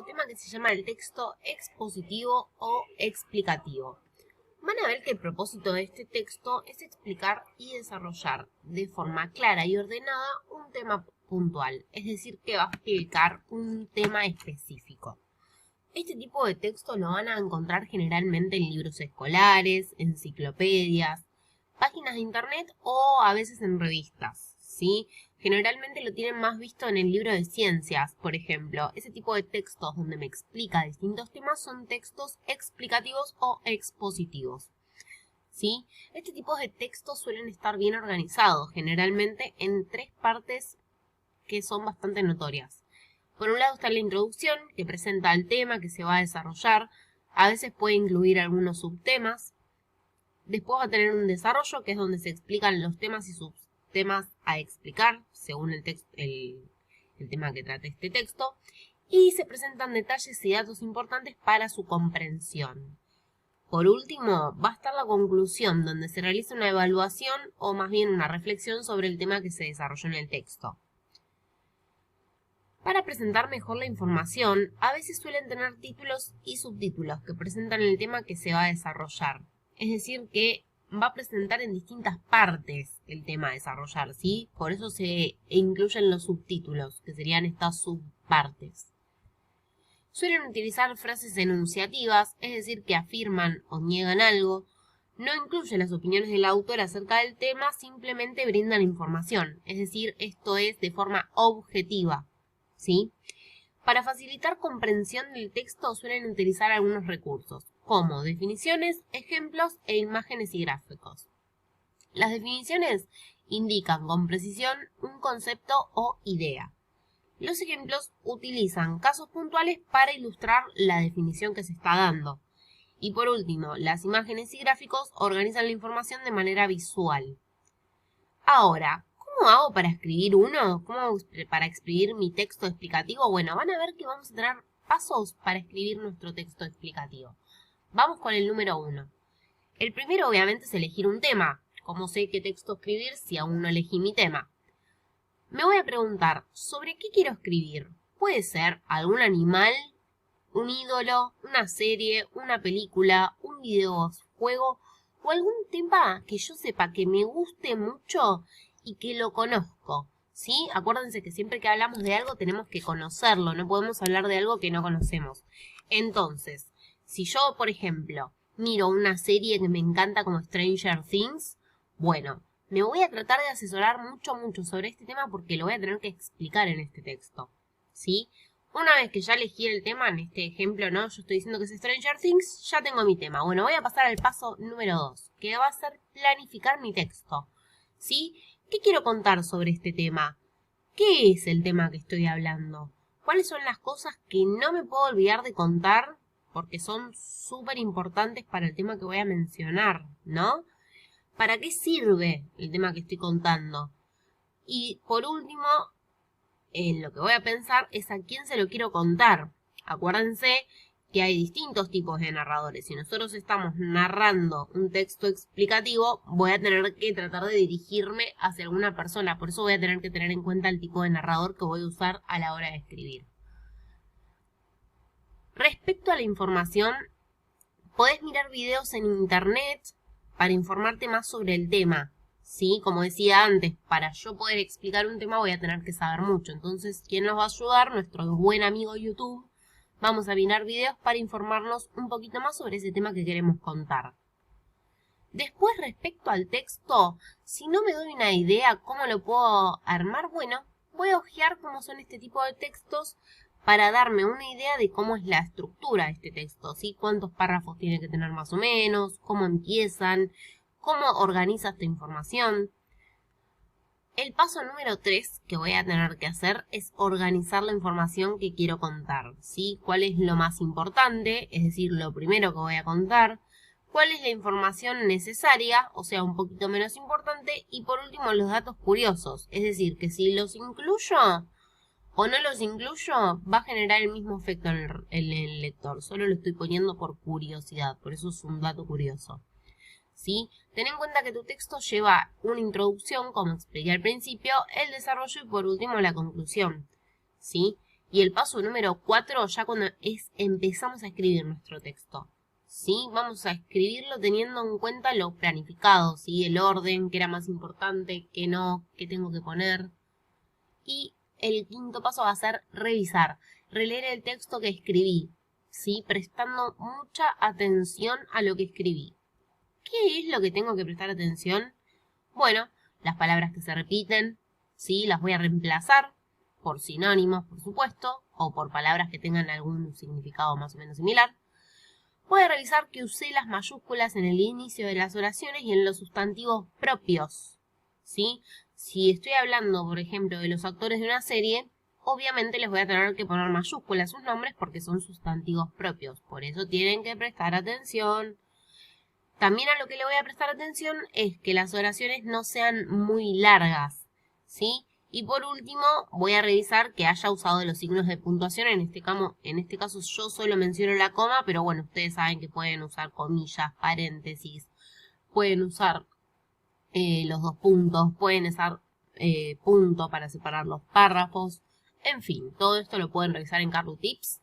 tema que se llama el texto expositivo o explicativo. Van a ver que el propósito de este texto es explicar y desarrollar de forma clara y ordenada un tema puntual, es decir, que va a explicar un tema específico. Este tipo de texto lo van a encontrar generalmente en libros escolares, enciclopedias, páginas de internet o a veces en revistas, ¿sí? Generalmente lo tienen más visto en el libro de ciencias, por ejemplo. Ese tipo de textos donde me explica distintos temas son textos explicativos o expositivos, ¿sí? Este tipo de textos suelen estar bien organizados, generalmente en 3 partes que son bastante notorias. Por un lado está la introducción, que presenta el tema que se va a desarrollar. A veces puede incluir algunos subtemas. Después va a tener un desarrollo, que es donde se explican los temas y subtemas a explicar, según el tema que trate este texto. Y se presentan detalles y datos importantes para su comprensión. Por último, va a estar la conclusión, donde se realiza una evaluación o más bien una reflexión sobre el tema que se desarrolló en el texto. Para presentar mejor la información, a veces suelen tener títulos y subtítulos que presentan el tema que se va a desarrollar. Es decir, que va a presentar en distintas partes el tema a desarrollar, ¿sí? Por eso se incluyen los subtítulos, que serían estas subpartes. Suelen utilizar frases enunciativas, es decir, que afirman o niegan algo. No incluyen las opiniones del autor acerca del tema, simplemente brindan información. Es decir, esto es de forma objetiva, ¿sí? Para facilitar comprensión del texto suelen utilizar algunos recursos, como definiciones, ejemplos e imágenes y gráficos. Las definiciones indican con precisión un concepto o idea. Los ejemplos utilizan casos puntuales para ilustrar la definición que se está dando. Y por último, las imágenes y gráficos organizan la información de manera visual. Ahora, ¿cómo hago para escribir uno? ¿Cómo hago para escribir mi texto explicativo? Bueno, van a ver que vamos a tener pasos para escribir nuestro texto explicativo. Vamos con el número 1. El primero, obviamente, es elegir un tema. ¿Cómo sé qué texto escribir si aún no elegí mi tema? Me voy a preguntar, ¿sobre qué quiero escribir? Puede ser algún animal, un ídolo, una serie, una película, un videojuego o algún tema que yo sepa que me guste mucho y que lo conozco, ¿sí? Acuérdense que siempre que hablamos de algo tenemos que conocerlo, no podemos hablar de algo que no conocemos. Entonces, si yo, por ejemplo, miro una serie que me encanta como Stranger Things, bueno, me voy a tratar de asesorar mucho sobre este tema porque lo voy a tener que explicar en este texto, ¿sí? Una vez que ya elegí el tema, en este ejemplo, ¿no? Yo estoy diciendo que es Stranger Things, ya tengo mi tema. Bueno, voy a pasar al paso número 2, que va a ser planificar mi texto, ¿sí? ¿Qué quiero contar sobre este tema? ¿Qué es el tema que estoy hablando? ¿Cuáles son las cosas que no me puedo olvidar de contar? Porque son súper importantes para el tema que voy a mencionar, ¿no? ¿Para qué sirve el tema que estoy contando? Y por último, en lo que voy a pensar es a quién se lo quiero contar. Acuérdense que hay distintos tipos de narradores. Si nosotros estamos narrando un texto explicativo, voy a tener que tratar de dirigirme hacia alguna persona. Por eso voy a tener que tener en cuenta el tipo de narrador que voy a usar a la hora de escribir. Respecto a la información, podés mirar videos en internet para informarte más sobre el tema, ¿sí? Como decía antes, para yo poder explicar un tema voy a tener que saber mucho. Entonces, ¿quién nos va a ayudar? Nuestro buen amigo YouTube. Vamos a mirar videos para informarnos un poquito más sobre ese tema que queremos contar. Después, respecto al texto, si no me doy una idea cómo lo puedo armar, bueno, voy a hojear cómo son este tipo de textos para darme una idea de cómo es la estructura de este texto, ¿sí? Cuántos párrafos tiene que tener más o menos, cómo empiezan, cómo organiza esta información. El paso número 3 que voy a tener que hacer es organizar la información que quiero contar, ¿sí? ¿Cuál es lo más importante? Es decir, lo primero que voy a contar. ¿Cuál es la información necesaria? O sea, un poquito menos importante. Y por último, los datos curiosos. Es decir, que si los incluyo o no los incluyo, va a generar el mismo efecto en el lector. Solo lo estoy poniendo por curiosidad, por eso es un dato curioso, ¿sí? Ten en cuenta que tu texto lleva una introducción, como expliqué al principio, el desarrollo y por último la conclusión, ¿sí? Y el paso número 4 ya cuando empezamos a escribir nuestro texto. ¿Sí? Vamos a escribirlo teniendo en cuenta lo planificado, ¿sí? El orden, qué era más importante, qué no, qué tengo que poner. Y el quinto paso va a ser revisar, releer el texto que escribí, ¿sí? Prestando mucha atención a lo que escribí. ¿Qué es lo que tengo que prestar atención? Bueno, las palabras que se repiten, ¿sí? Las voy a reemplazar por sinónimos, por supuesto, o por palabras que tengan algún significado más o menos similar. Voy a revisar que usé las mayúsculas en el inicio de las oraciones y en los sustantivos propios, ¿sí? Si estoy hablando, por ejemplo, de los actores de una serie, obviamente les voy a tener que poner mayúsculas a sus nombres porque son sustantivos propios. Por eso tienen que prestar atención. También a lo que le voy a prestar atención es que las oraciones no sean muy largas, ¿sí? Y por último, voy a revisar que haya usado los signos de puntuación. En este caso yo solo menciono la coma, pero bueno, ustedes saben que pueden usar comillas, paréntesis, pueden usar los dos puntos, pueden usar punto para separar los párrafos. En fin, todo esto lo pueden revisar en Kahoot! Tips.